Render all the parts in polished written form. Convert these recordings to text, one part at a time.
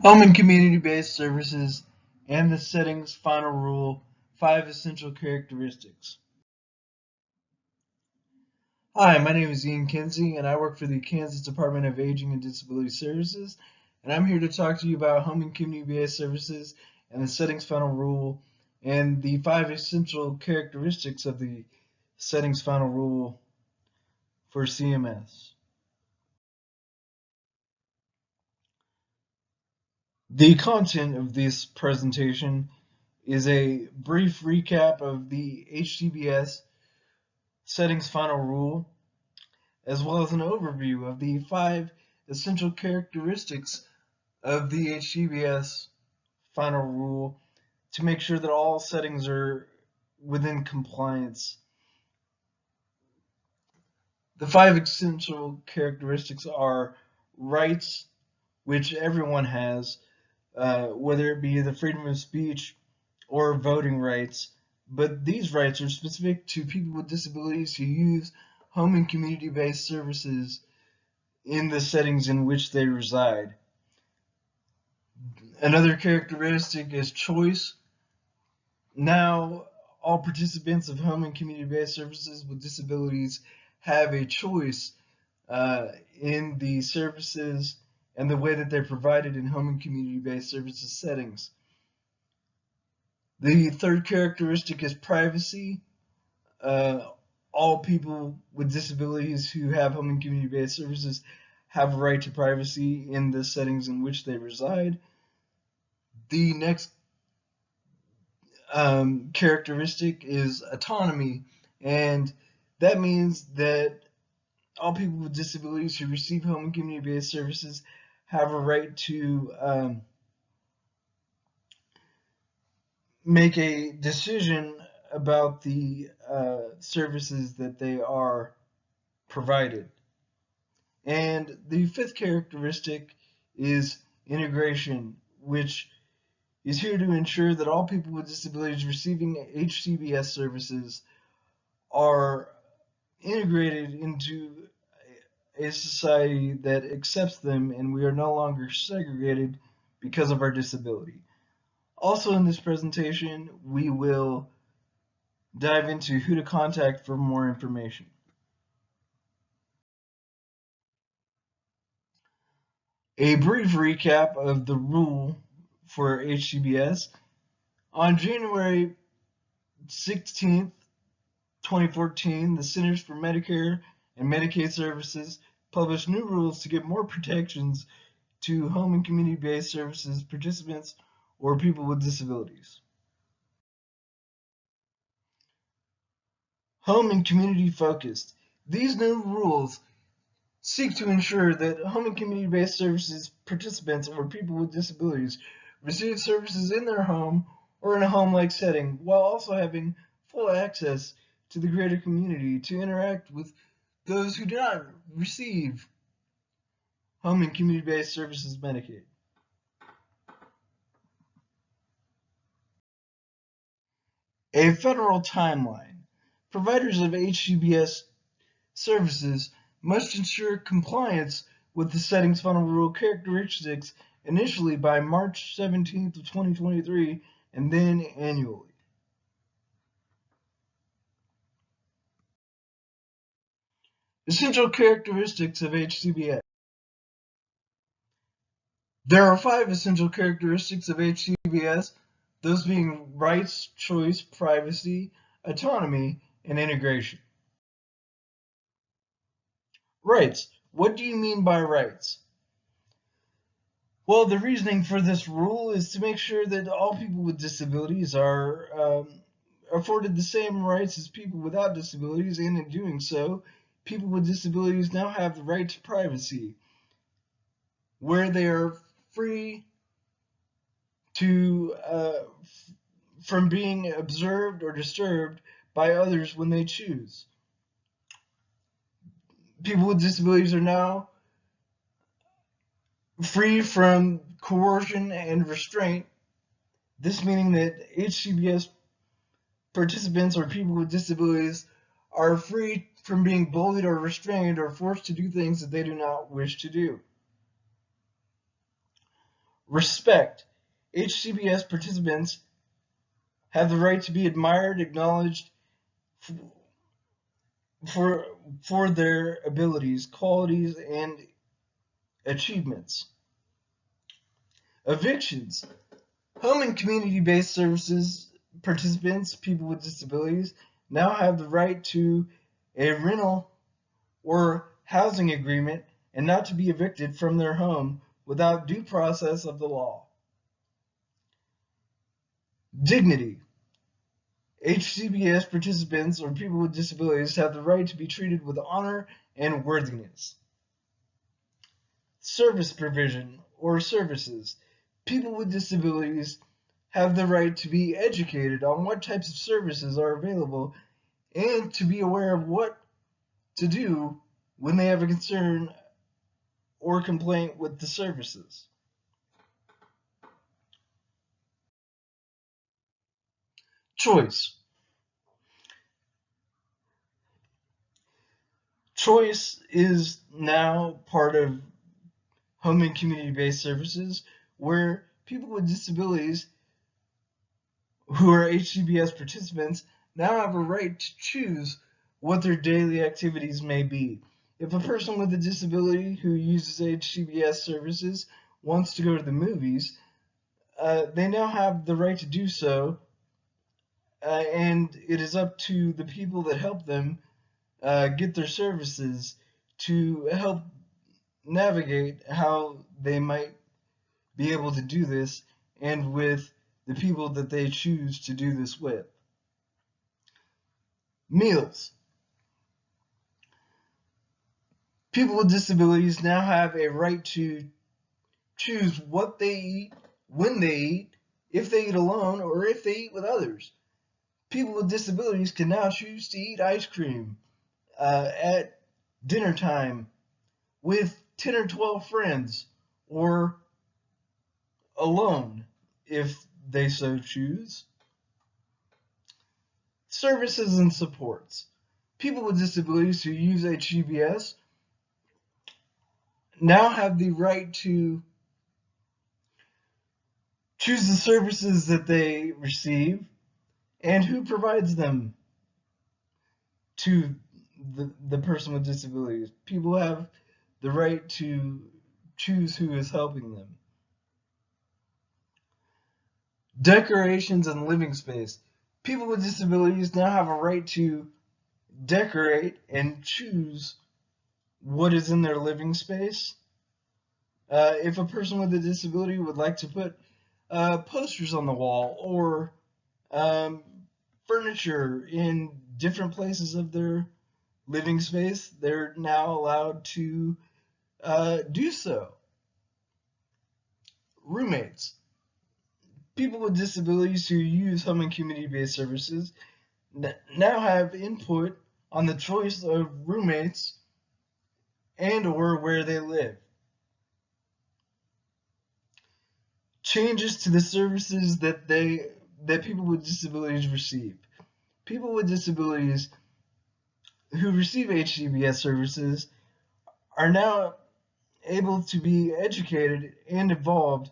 Home and community-based services and the settings final rule, 5 essential characteristics. Hi, my name is Ian Kinsey and I work for the Kansas Department of Aging and Disability Services, and I'm here to talk to you about home and community-based services and the settings final rule and the 5 essential characteristics of the settings final rule for CMS. The content of this presentation is a brief recap of the HCBS settings final rule, as well as an overview of the 5 essential characteristics of the HCBS final rule to make sure that all settings are within compliance. The 5 essential characteristics are rights, which everyone has, whether it be the freedom of speech or voting rights, but these rights are specific to people with disabilities who use home and community-based services in the settings in which they reside. Another characteristic is choice. Now, all participants of home and community-based services with disabilities have a choice in the services and the way that they're provided in home and community-based services settings. The third characteristic is privacy. All people with disabilities who have home and community-based services have a right to privacy in the settings in which they reside. The next characteristic is autonomy, and that means that all people with disabilities who receive home and community-based services have a right to make a decision about the services that they are provided. And the fifth characteristic is integration, which is here to ensure that all people with disabilities receiving HCBS services are integrated into a society that accepts them and we are no longer segregated because of our disability. Also in this presentation, we will dive into who to contact for more information. A brief recap of the rule for HCBS. On January 16th, 2014, the Centers for Medicare and Medicaid Services published new rules to give more protections to home and community-based services participants or people with disabilities. Home and community focused. These new rules seek to ensure that home and community-based services participants or people with disabilities receive services in their home or in a home-like setting while also having full access to the greater community to interact with those who do not receive home and community-based services Medicaid. A federal timeline. Providers of HCBS services must ensure compliance with the settings final rule characteristics initially by March 17th of 2023 and then annually. Essential characteristics of HCBS. There are 5 essential characteristics of HCBS, those being rights, choice, privacy, autonomy, and integration. Rights. What do you mean by rights? Well, the reasoning for this rule is to make sure that all people with disabilities are afforded the same rights as people without disabilities, and in doing so, people with disabilities now have the right to privacy, where they are free to from being observed or disturbed by others when they choose. People with disabilities are now free from coercion and restraint, this meaning that HCBS participants or people with disabilities are free from being bullied or restrained or forced to do things that they do not wish to do. Respect. HCBS participants have the right to be admired, acknowledged for, for their abilities, qualities, and achievements. Evictions. Home and community-based services participants, people with disabilities, now have the right to a rental or housing agreement and not to be evicted from their home without due process of the law. Dignity. HCBS participants or people with disabilities have the right to be treated with honor and worthiness. Service provision or services. People with disabilities have the right to be educated on what types of services are available and to be aware of what to do when they have a concern or complaint with the services. Choice. Choice is now part of home and community-based services where people with disabilities who are HCBS participants now have a right to choose what their daily activities may be. If a person with a disability who uses HCBS services wants to go to the movies, they now have the right to do so, and it is up to the people that help them get their services to help navigate how they might be able to do this and with the people that they choose to do this with. Meals. People with disabilities now have a right to choose what they eat, when they eat, if they eat alone, or if they eat with others. People with disabilities can now choose to eat ice cream at dinner time with 10 or 12 friends, or alone if they so choose. Services and supports. People with disabilities who use HCBS now have the right to choose the services that they receive and who provides them to the person with disabilities. People have the right to choose who is helping them. Decorations and living space. People with disabilities now have a right to decorate and choose what is in their living space. If a person with a disability would like to put posters on the wall or um, furniture in different places of their living space, they're now allowed to do so. Roommates. People with disabilities who use home and community-based services now have input on the choice of roommates and or where they live. Changes to the services that people with disabilities receive. People with disabilities who receive HCBS services are now able to be educated and involved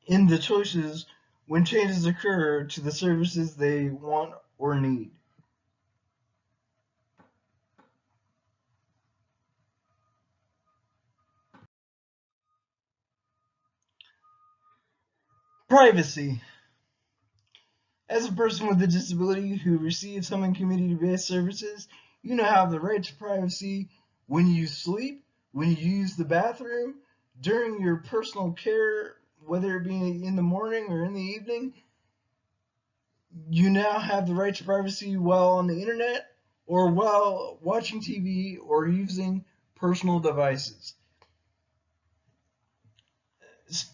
in the choices when changes occur to the services they want or need. Privacy. As a person with a disability who receives home and community-based services, you now have the right to privacy when you sleep, when you use the bathroom, during your personal care, whether it be in the morning or in the evening. You now have the right to privacy while on the internet or while watching TV or using personal devices.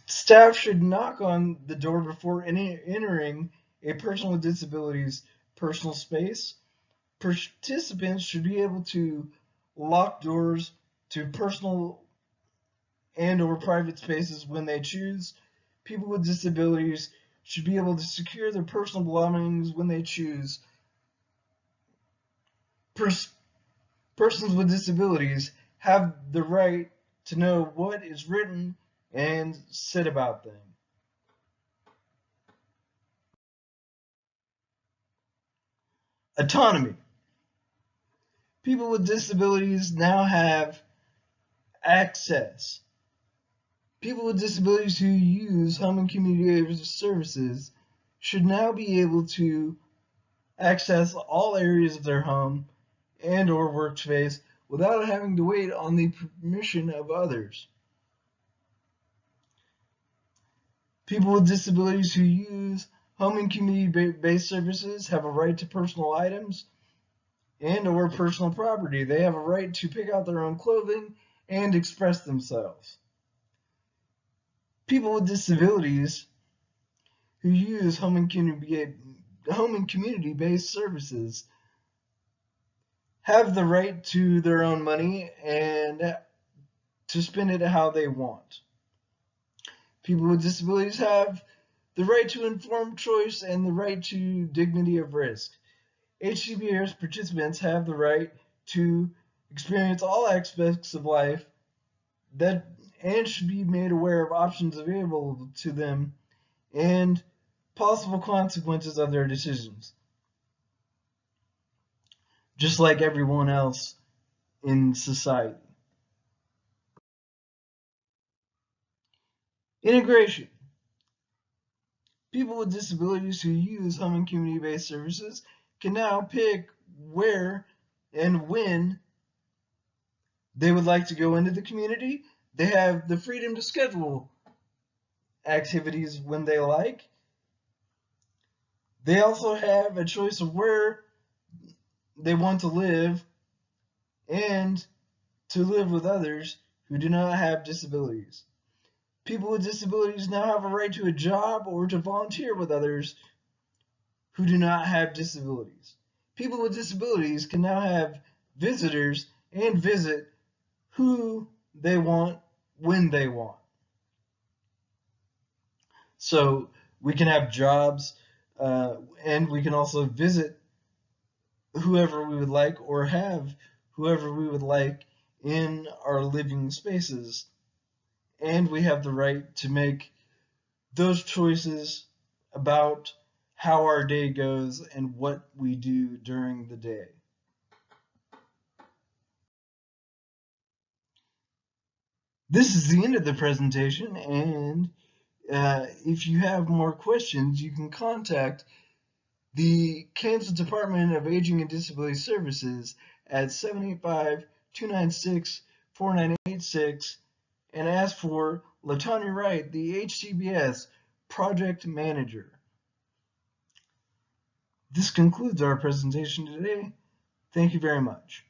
Staff should knock on the door before entering a person with disabilities personal space. Participants should be able to lock doors to personal and or private spaces when they choose. People with disabilities should be able to secure their personal belongings when they choose. Persons with disabilities have the right to know what is written and said about them. Autonomy. People with disabilities now have access. People with disabilities who use home and community services should now be able to access all areas of their home and or workspace without having to wait on the permission of others. People with disabilities who use home and community-based services have a right to personal items and or personal property. They have a right to pick out their own clothing and express themselves. People with disabilities who use home and community-based services have the right to their own money and to spend it how they want. People with disabilities have the right to informed choice and the right to dignity of risk. HCBS participants have the right to experience all aspects of life that and should be made aware of options available to them and possible consequences of their decisions, just like everyone else in society. Integration. People with disabilities who use home and community-based services can now pick where and when they would like to go into the community. They have the freedom to schedule activities when they like. They also have a choice of where they want to live and to live with others who do not have disabilities. People with disabilities now have a right to a job or to volunteer with others who do not have disabilities. People with disabilities can now have visitors and visit who they want when they want. So we can have jobs and we can also visit whoever we would like or have whoever we would like in our living spaces. And we have the right to make those choices about how our day goes and what we do during the day. This is the end of the presentation, and if you have more questions, you can contact the Kansas Department of Aging and Disability Services at 785-296-4986 and ask for LaTanya Wright, the HCBS Project Manager. This concludes our presentation today. Thank you very much.